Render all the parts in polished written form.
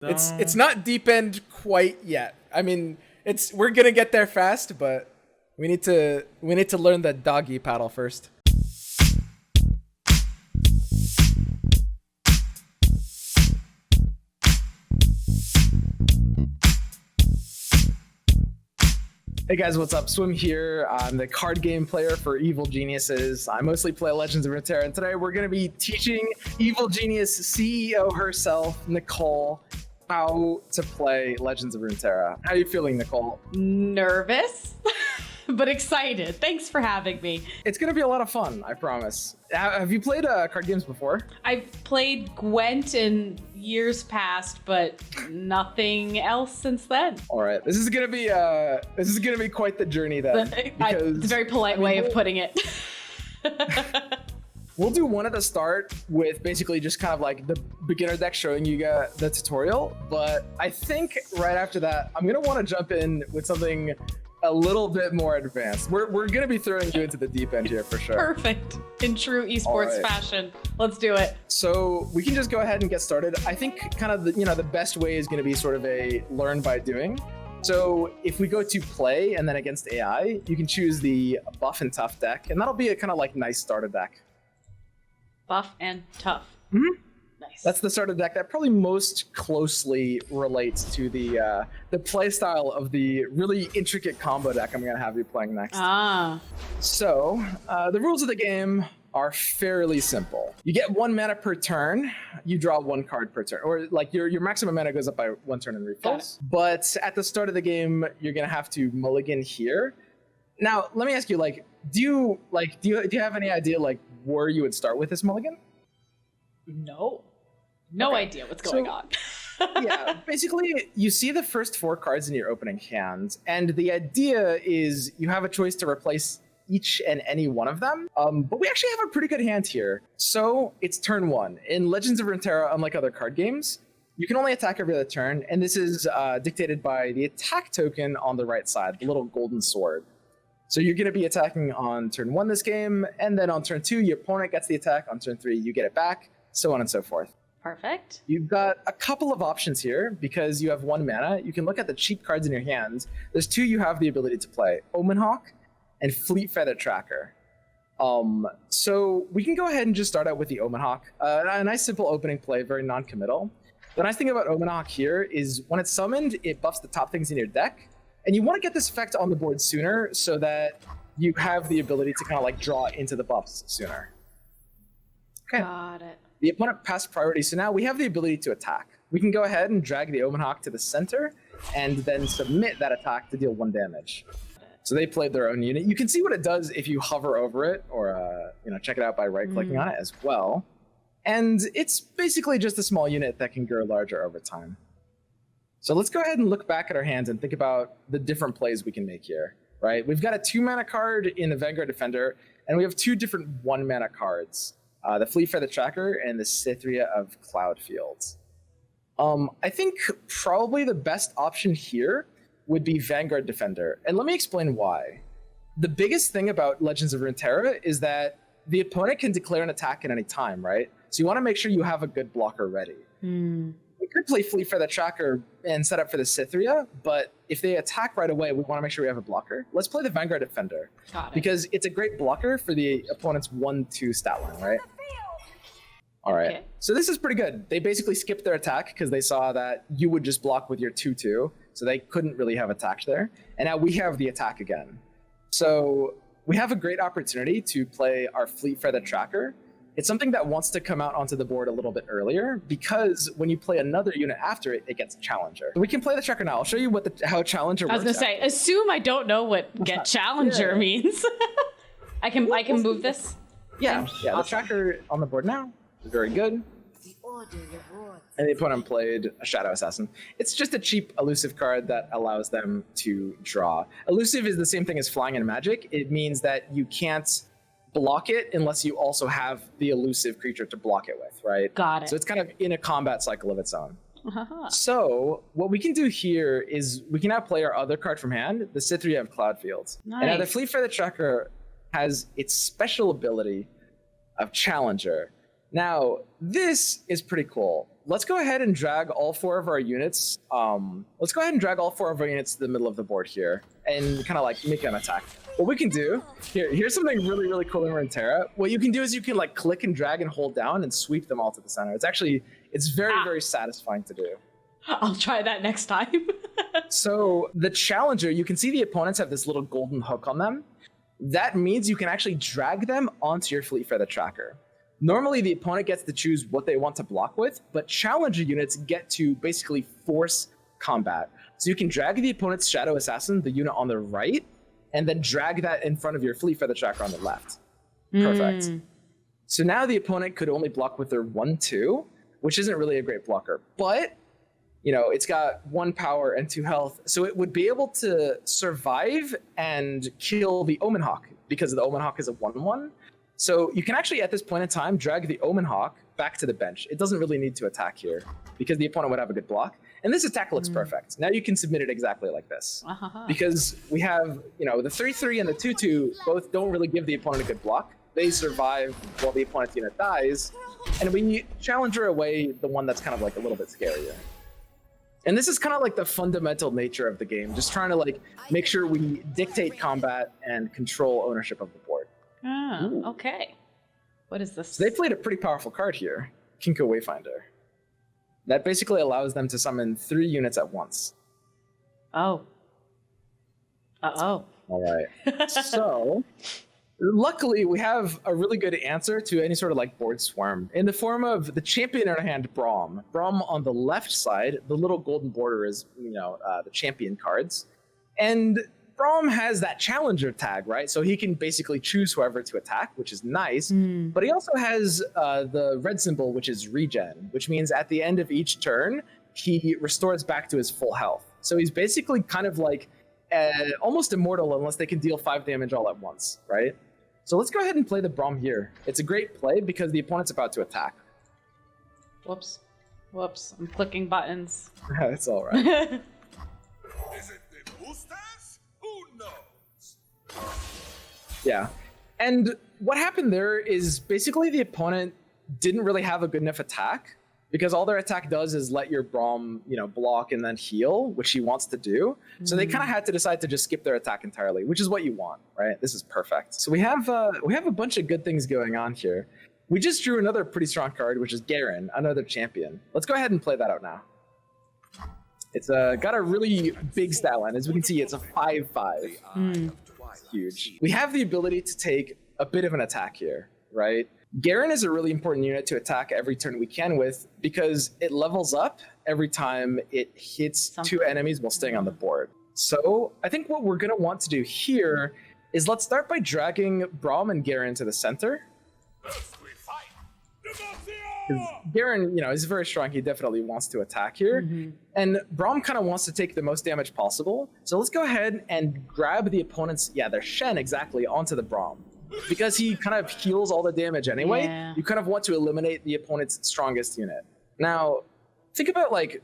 It's not deep end quite yet. I mean, we're gonna get there fast, but we need to learn the doggy paddle first. Hey guys, what's up? Swim here. I'm the card game player for Evil Geniuses. I mostly play Legends of Runeterra, and today we're going to be teaching Evil Genius CEO herself, Nicole, how to play Legends of Runeterra. How are you feeling, Nicole? Nervous, but excited. Thanks for having me. It's going to be a lot of fun, I promise. Have you played card games before? I've played Gwent in years past, but nothing else since then. All right, this is gonna be quite the journey then. It's a very polite way of putting it. We'll do one at the start with basically just kind of like the beginner deck showing you the tutorial, but I think right after that, I'm gonna want to jump in with something a little bit more advanced. We're gonna be throwing you into the deep end here for sure. Perfect. In true esports fashion. Let's do it. So we can just go ahead and get started. I think kind of the best way is gonna be sort of a learn by doing. So if we go to play and then against AI, you can choose the buff and tough deck, and that'll be a kind of like nice starter deck. Buff and tough. Mm-hmm. Nice. That's the starter deck that probably most closely relates to the play style of the really intricate combo deck I'm gonna have you playing next. So the rules of the game are fairly simple. You get 1 mana per turn. You draw 1 card per turn, or like your maximum mana goes up by 1 turn and refills. But at the start of the game, you're gonna have to mulligan here. Now, let me ask you, like, do you have any idea like where you would start with this mulligan? No idea what's going on. Yeah, basically, you see the first 4 cards in your opening hand, and the idea is you have a choice to replace each and any one of them. But we actually have a pretty good hand here. So it's turn 1. In Legends of Runeterra, unlike other card games, you can only attack every other turn, and this is dictated by the attack token on the right side, the little golden sword. So you're going to be attacking on turn 1 this game, and then on turn 2, your opponent gets the attack. On turn 3, you get it back, so on and so forth. Perfect. You've got a couple of options here because you have 1 mana. You can look at the cheap cards in your hands. There's 2 you have the ability to play, Omen Hawk and Fleet Feather Tracker. So we can go ahead and just start out with the Omen Hawk. A nice simple opening play, very non-committal. The nice thing about Omen Hawk here is when it's summoned, it buffs the top things in your deck. And you want to get this effect on the board sooner so that you have the ability to kind of like draw into the buffs sooner. Okay. Got it. The opponent passed priority, so now we have the ability to attack. We can go ahead and drag the Omen Hawk to the center and then submit that attack to deal 1 damage. So they played their own unit. You can see what it does if you hover over it, or check it out by right-clicking on it as well. And it's basically just a small unit that can grow larger over time. So let's go ahead and look back at our hands and think about the different plays we can make here, right? We've got a 2 mana card in the Vanguard Defender, and we have 2 different 1 mana cards. The Fleet Feather Tracker and the Cythria of Cloudfields. I think probably the best option here would be Vanguard Defender, and let me explain why. The biggest thing about Legends of Runeterra is that the opponent can declare an attack at any time, right? So you want to make sure you have a good blocker ready. We could play Fleet Feather Tracker and set up for the Cythria, but if they attack right away, we want to make sure we have a blocker. Let's play the Vanguard Defender, because it's a great blocker for the opponent's 1-2 stat line, right? All right, okay. So this is pretty good. They basically skipped their attack because they saw that you would just block with your 2-2, so they couldn't really have attacked there. And now we have the attack again. So we have a great opportunity to play our Fleet Feather Tracker. It's something that wants to come out onto the board a little bit earlier because when you play another unit after it, it gets Challenger. We can play the Tracker now. I'll show you how Challenger works. I was going to say, assume I don't know what get Challenger means. I can move this? Yeah, awesome. The Tracker on the board now. Very good. And the opponent played a Shadow Assassin. It's just a cheap elusive card that allows them to draw. Elusive is the same thing as flying in Magic. It means that you can't block it unless you also have the elusive creature to block it with, right? Got it. So it's kind of in a combat cycle of its own. So what we can do here is we can now play our other card from hand, the Cythria of Cloudfields. Nice. And now the Fleet Feather Tracker has its special ability of Challenger. Now, this is pretty cool. Let's go ahead and drag all 4 of our units. Let's go ahead and drag all 4 of our units to the middle of the board here and kind of like make an attack. What we can do, here's something really, really cool in Runeterra. What you can do is you can like click and drag and hold down and sweep them all to the center. It's very, very satisfying to do. I'll try that next time. So the challenger, you can see the opponents have this little golden hook on them. That means you can actually drag them onto your Fleet Feather tracker. Normally, the opponent gets to choose what they want to block with, but challenger units get to basically force combat. So you can drag the opponent's Shadow Assassin, the unit on the right, and then drag that in front of your Fleet Feather tracker on the left. Perfect. So now the opponent could only block with their 1/2, which isn't really a great blocker, but you know, it's got 1 power and 2 health, so it would be able to survive and kill the Omen Hawk because the Omen Hawk is a 1/1. So you can actually, at this point in time, drag the Omen Hawk back to the bench. It doesn't really need to attack here because the opponent would have a good block. And this attack looks perfect. Now you can submit it exactly like this. Because we have, you know, the 3/3 and the 2/2 both don't really give the opponent a good block. They survive while the opponent's unit dies. And we challenger away the one that's kind of like a little bit scarier. And this is kind of like the fundamental nature of the game, just trying to like make sure we dictate combat and control ownership of the board. Oh, okay. What is this? So they played a pretty powerful card here, Kinko Wayfinder. That basically allows them to summon 3 units at once. Oh. Uh-oh. All right. So, luckily, we have a really good answer to any sort of like board swarm in the form of the champion in our hand, Braum. Braum on the left side, the little golden border is, you know, the champion cards. And Braum has that challenger tag, right? So he can basically choose whoever to attack, which is nice. But he also has the red symbol, which is regen, which means at the end of each turn, he restores back to his full health. So he's basically kind of like almost immortal unless they can deal 5 damage all at once, right? So let's go ahead and play the Braum here. It's a great play because the opponent's about to attack. Whoops. Whoops. I'm clicking buttons. It's all right. Is it the boosters? Who knows? Yeah. And what happened there is basically the opponent didn't really have a good enough attack because all their attack does is let your Braum, you know, block and then heal, which he wants to do. So they kind of had to decide to just skip their attack entirely, which is what you want, right? This is perfect. So we have a bunch of good things going on here. We just drew another pretty strong card, which is Garen, another champion. Let's go ahead and play that out now. It's got a really big stat line. As we can see, it's a 5/5. Huge. We have the ability to take a bit of an attack here, right? Garen is a really important unit to attack every turn we can with because it levels up every time it hits 2 enemies while staying on the board. So I think what we're going to want to do here is let's start by dragging Braum and Garen to the center. Because Garen, you know, is very strong. He definitely wants to attack here. And Braum kind of wants to take the most damage possible. So let's go ahead and grab the opponent's, their Shen exactly, onto the Braum. Because he kind of heals all the damage anyway, you kind of want to eliminate the opponent's strongest unit. Now, think about like,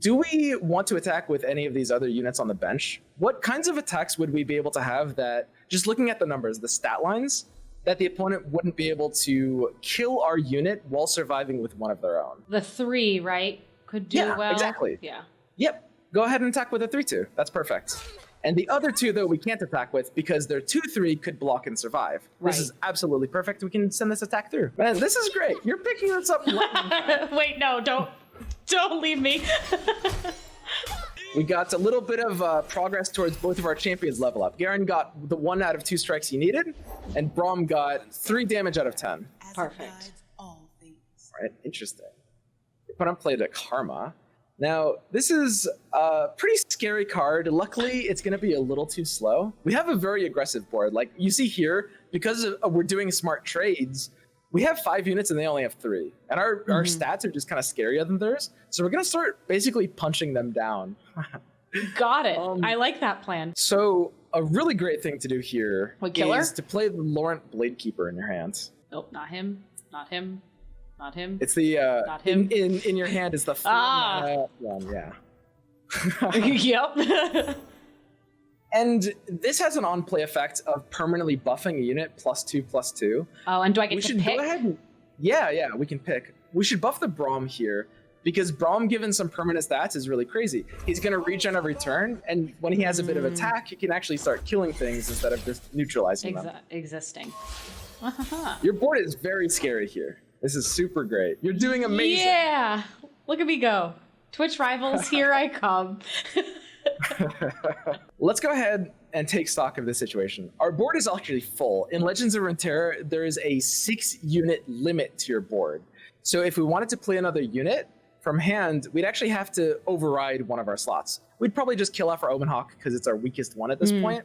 do we want to attack with any of these other units on the bench? What kinds of attacks would we be able to have that, just looking at the numbers, the stat lines, that the opponent wouldn't be able to kill our unit while surviving with one of their own? The 3, right? Could do well. Exactly. Yeah. Yep. Go ahead and attack with a 3/2. That's perfect. And the other 2, though, we can't attack with because their 2/3 could block and survive. Right. This is absolutely perfect. We can send this attack through. Man, this is great. You're picking this up. Wait, no, don't leave me. We got a little bit of progress towards both of our champions level up. Garen got the 1 out of 2 strikes he needed, and Braum got 3 damage out of 10. Perfect. All right, interesting. The opponent played a Karma. Now, this is a pretty scary card. Luckily, it's going to be a little too slow. We have a very aggressive board. Like you see here, because we're doing smart trades, we have 5 units and they only have 3. And our stats are just kind of scarier than theirs. So we're going to start basically punching them down. Got it. I like that plan. So a really great thing to do here Killer? is to play the Laurent Bladekeeper in your hand. Nope, not him. Not him. Not him. It's the Not him. In your hand is the one, yeah. Yep. And this has an on-play effect of permanently buffing a unit +2/+2. Oh, and do I get We to should pick? go ahead and Yeah, we can pick. We should buff the Braum here because Braum, given some permanent stats, is really crazy. He's going to regen every turn, and when he has a bit of attack, he can actually start killing things instead of just neutralizing them. Existing. Your board is very scary here. This is super great. You're doing amazing. Yeah, look at me go. Twitch rivals, here I come. Let's go ahead and take stock of this situation. Our board is actually full. In Legends of Runeterra, there is a 6-unit limit to your board. So if we wanted to play another unit from hand, we'd actually have to override one of our slots. We'd probably just kill off our Omen Hawk because it's our weakest one at this point.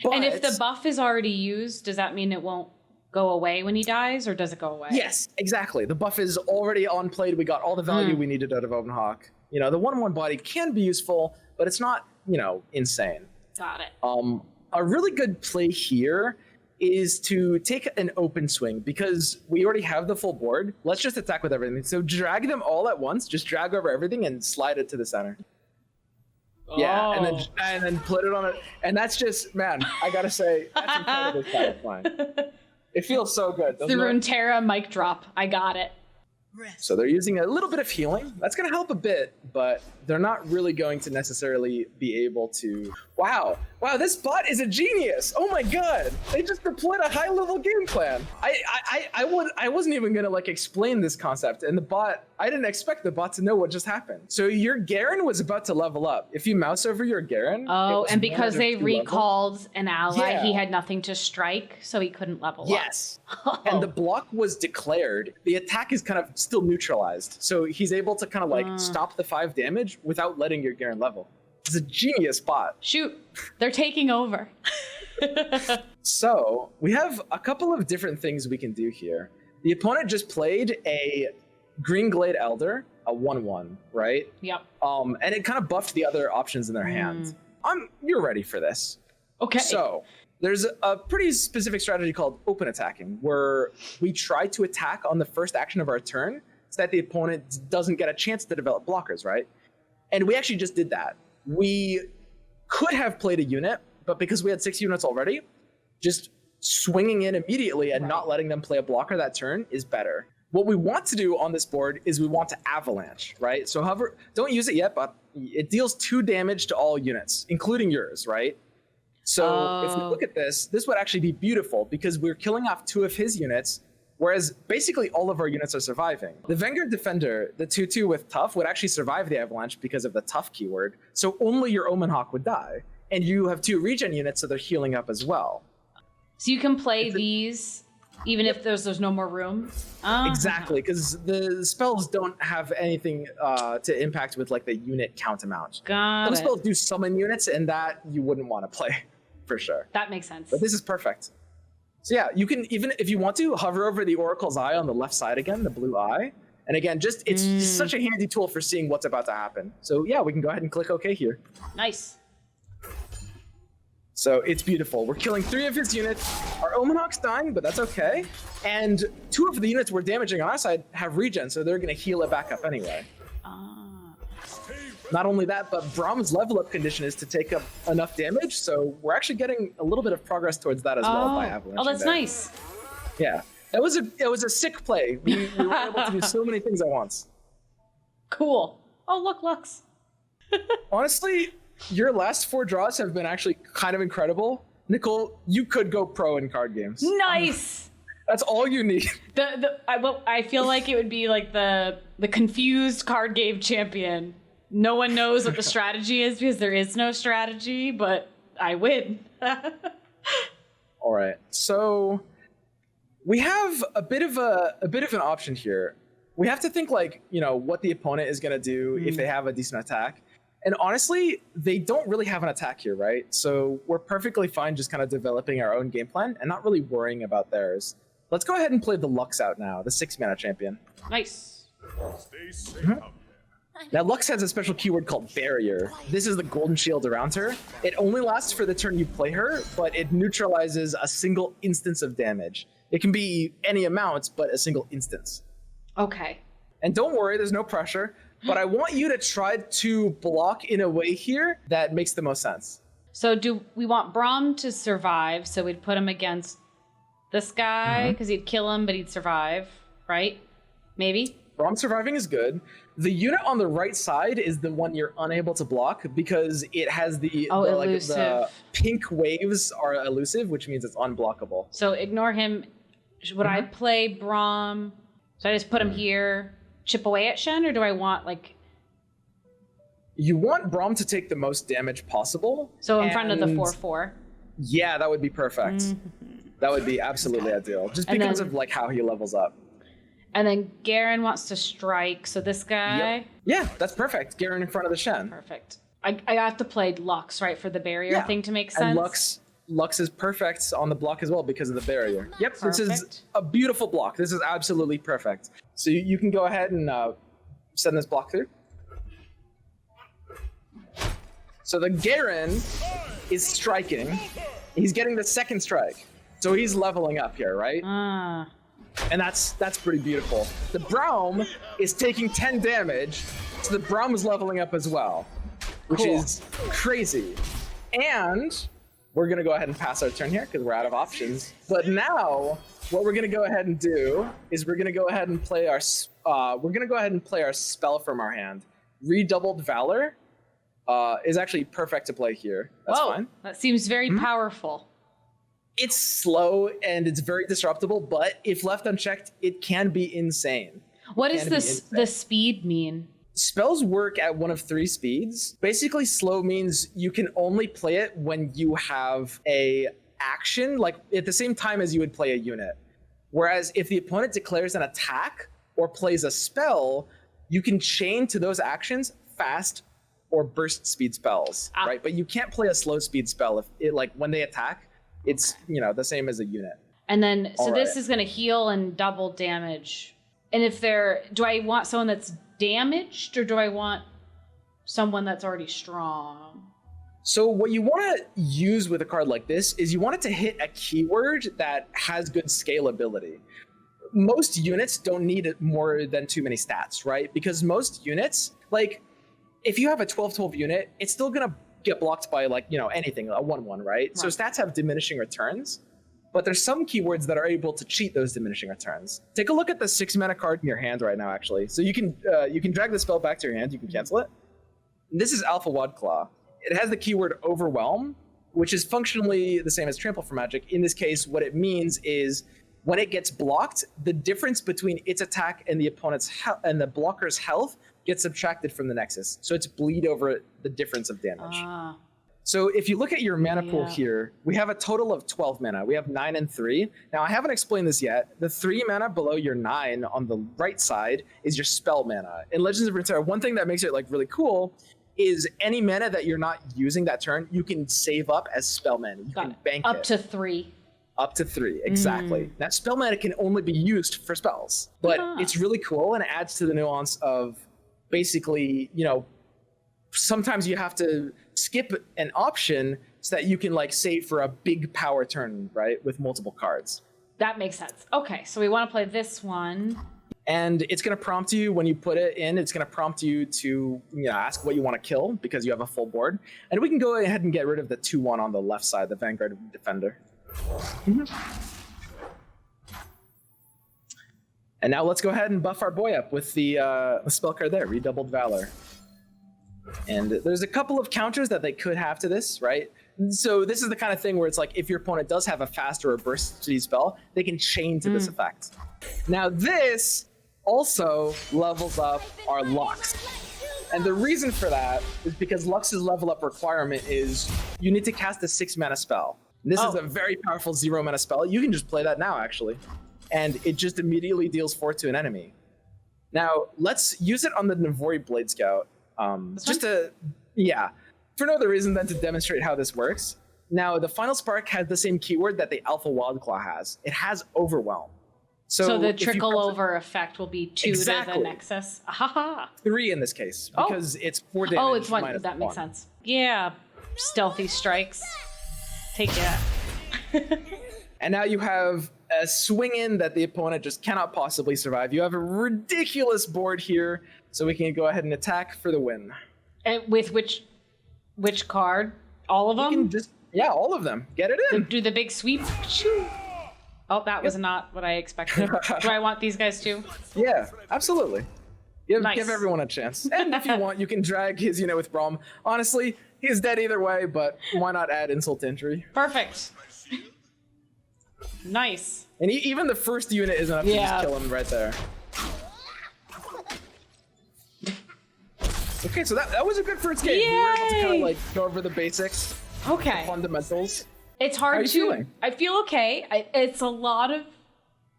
And if the buff is already used, does that mean it won't go away when he dies, or does it go away? Yes, exactly. The buff is already on played. We got all the value we needed out of Omen Hawk. You know, the 1/1 body can be useful, but it's not, you know, insane. Got it. A really good play here is to take an open swing because we already have the full board. Let's just attack with everything. So drag them all at once, just drag over everything and slide it to the center. Yeah, and then put it on it. And that's just, man, I gotta say, that's incredibly satisfying. It feels so good. The Runeterra mic drop. I got it. So they're using a little bit of healing. That's going to help a bit, but they're not really going to necessarily be able to... Wow, this bot is a genius. Oh my god. They just deployed a high-level game plan. I wasn't even going to like explain this concept, and the bot... I didn't expect the bot to know what just happened. So your Garen was about to level up. If you mouse over your Garen... Oh, and because they recalled an ally, Yeah. he had nothing to strike, so he couldn't level up. Yes. And the block was declared. The attack is kind of still neutralized. So he's able to kind of like stop the 5 damage without letting your Garen level. It's a genius bot. Shoot, they're taking over. So we have a couple of different things we can do here. The opponent just played a Green Glade Elder, a 1/1, right? Yep. And it kind of buffed the other options in their hand. You're ready for this. Okay. So there's a pretty specific strategy called open attacking, where we try to attack on the first action of our turn so that the opponent doesn't get a chance to develop blockers, right? And we actually just did that. We could have played a unit, but because we had 6 units already, just swinging in immediately and not letting them play a blocker that turn is better. What we want to do on this board is we want to avalanche, right? So however, don't use it yet, but it deals 2 damage to all units, including yours, right? So if we look at this, this would actually be beautiful because we're killing off 2 of his units, whereas basically all of our units are surviving. The Vanguard Defender, the 2/2 with Tough, would actually survive the Avalanche because of the Tough keyword, so only your Omen Hawk would die. And you have 2 regen units, so they're healing up as well. So you can play these even if there's no more room? Exactly, because the spells don't have anything to impact with like the unit count amount. Got Some it. spells do summon units, and that you wouldn't want to play, for sure. That makes sense. But this is perfect. So yeah, you can, even if you want to, hover over the Oracle's Eye on the left side again, the blue eye. And again, just it's such a handy tool for seeing what's about to happen. So yeah, we can go ahead and click OK here. Nice. So it's beautiful. We're killing 3 of his units. Our Omen Hawk's dying, but that's okay. And 2 of the units we're damaging on our side have regen, so they're going to heal it back up anyway. Not only that, but Braum's level up condition is to take up enough damage, so we're actually getting a little bit of progress towards that as well by Avalanche. Oh, that's nice. Yeah, it was a sick play. We were able to do so many things at once. Cool. Oh, look, Lux. Honestly, your last 4 draws have been actually kind of incredible. Nicole, you could go pro in card games. Nice. That's all you need. I feel like it would be like the confused card game champion. No one knows what the strategy is because there is no strategy, but I win. All right, so we have a bit of an option here. We have to think like, you know, what the opponent is going to do if they have a decent attack. And honestly, they don't really have an attack here, right? So we're perfectly fine just kind of developing our own game plan and not really worrying about theirs. Let's go ahead and play the Lux out now, the 6-mana champion. Nice. Stay safe out there. Now, Lux has a special keyword called Barrier. This is the golden shield around her. It only lasts for the turn you play her, but it neutralizes a single instance of damage. It can be any amount, but a single instance. Okay. And don't worry, there's no pressure, but I want you to try to block in a way here that makes the most sense. So do we want Braum to survive? So we'd put him against this guy because he'd kill him, but he'd survive. right? Maybe? Braum surviving is good. The unit on the right side is the one you're unable to block because it has the elusive. Pink waves are elusive, which means it's unblockable. So ignore him. Would I play Braum? So I just put him here, chip away at Shen, or do I want like... You want Braum to take the most damage possible. So in front of the 4/4. Yeah, that would be perfect. That would be absolutely ideal. Just because of like how he levels up. And then Garen wants to strike, so this guy. Yep. Yeah, that's perfect. Garen in front of the Shen. Perfect. I have to play Lux, right, for the barrier thing to make sense. And Lux is perfect on the block as well because of the barrier. Yep, This is a beautiful block. This is absolutely perfect. So you can go ahead and send this block through. So the Garen is striking. He's getting the second strike. So he's leveling up here, right? And that's pretty beautiful. The Braum is taking 10 damage, so the Braum is leveling up as well, which is crazy. And we're gonna go ahead and pass our turn here because we're out of options. But now, what we're gonna go ahead and do is we're gonna go ahead and play our spell from our hand. Redoubled Valor is actually perfect to play here. That's fine. That seems very powerful. It's slow and it's very disruptible, but if left unchecked, it can be insane. What does the speed mean? Spells work at one of 3 speeds. Basically, slow means you can only play it when you have a action, like at the same time as you would play a unit. Whereas if the opponent declares an attack or plays a spell, you can chain to those actions fast or burst speed spells, right? But you can't play a slow speed spell if it, like when they attack, it's, the same as a unit. And then, so this is going to heal and double damage. And if do I want someone that's damaged or do I want someone that's already strong? So what you want to use with a card like this is you want it to hit a keyword that has good scalability. Most units don't need more than too many stats, right? Because most units, like if you have a 12/12 unit, it's still going to get blocked by anything, a 1/1, right? So stats have diminishing returns, but there's some keywords that are able to cheat those diminishing returns. Take a look at the 6 mana card in your hand right now, actually. So you can drag the spell back to your hand, you can cancel it. This is Alpha Wadclaw. It has the keyword Overwhelm, which is functionally the same as Trample for Magic. In this case, what it means is when it gets blocked, the difference between its attack and the opponent's and the blocker's health gets subtracted from the Nexus. So it's bleed over the difference of damage. So if you look at your mana pool here, we have a total of 12 mana. We have 9 and 3. Now, I haven't explained this yet. The 3 mana below your 9 on the right side is your spell mana. In Legends of Runeterra, one thing that makes it really cool is any mana that you're not using that turn, you can save up as spell mana. You can bank it. Up to 3. Up to 3, exactly. That spell mana can only be used for spells. But it's really cool and it adds to the nuance of basically, sometimes you have to skip an option so that you can save for a big power turn, right? With multiple cards. That makes sense. Okay, so we want to play this one. And it's going to prompt you when you put it in, it's going to prompt you to ask what you want to kill because you have a full board. And we can go ahead and get rid of the 2/1 on the left side, the Vanguard Defender. And now let's go ahead and buff our boy up with the spell card there, Redoubled Valor. And there's a couple of counters that they could have to this, right? So this is the kind of thing where it's if your opponent does have a fast or a burst speed spell, they can chain to this effect. Now this also levels up our Lux. And the reason for that is because Lux's level up requirement is you need to cast a 6 mana spell. This is a very powerful 0 mana spell. You can just play that now, actually. And it just immediately deals 4 to an enemy. Now, let's use it on the Navori Blade Scout. Just to, for no other reason than to demonstrate how this works. Now, the Final Spark has the same keyword that the Alpha Wildclaw has. It has Overwhelm. So the trickle over effect will be 2 to the Nexus. 3 in this case, because it's 4 damage. Oh, it's 1. That makes sense. Yeah, stealthy strikes. Take that. And now you have a swing in that the opponent just cannot possibly survive. You have a ridiculous board here, so we can go ahead and attack for the win. And with which card? All of them? You can all of them. Get it in. Do the big sweep. Oh, that was not what I expected. Do I want these guys too? Yeah, absolutely. Nice. Give everyone a chance. And if you want, you can drag his unit with Braum. Honestly, he's dead either way, but why not add insult to injury? Perfect. Nice. And even the first unit is enough to just kill him right there. Okay, so that was a good first game. We were able to kind of like go over the basics, Okay. the fundamentals. It's hard How are you to. feeling? I feel okay. It's a lot of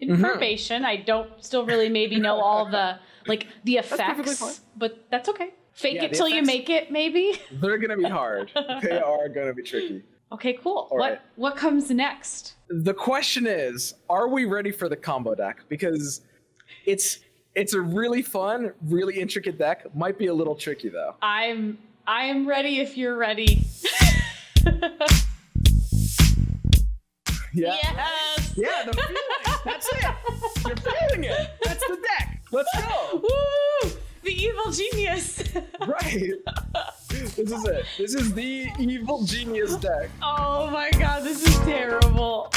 information. I don't still really maybe know all the the perfectly fine. effects, but that's okay. Fake Yeah, it the till you effects- make it, maybe. They're gonna be hard. They are gonna be tricky. Okay, cool. All right. What comes next? The question is, are we ready for the combo deck? Because it's a really fun, really intricate deck. Might be a little tricky though. I am ready if you're ready. Yeah. Yes. Yeah, the feeling. That's it. You're feeling it. That's the deck. Let's go. Woo! The evil genius. Right. This is it. This is the evil genius deck. Oh my god, this is terrible.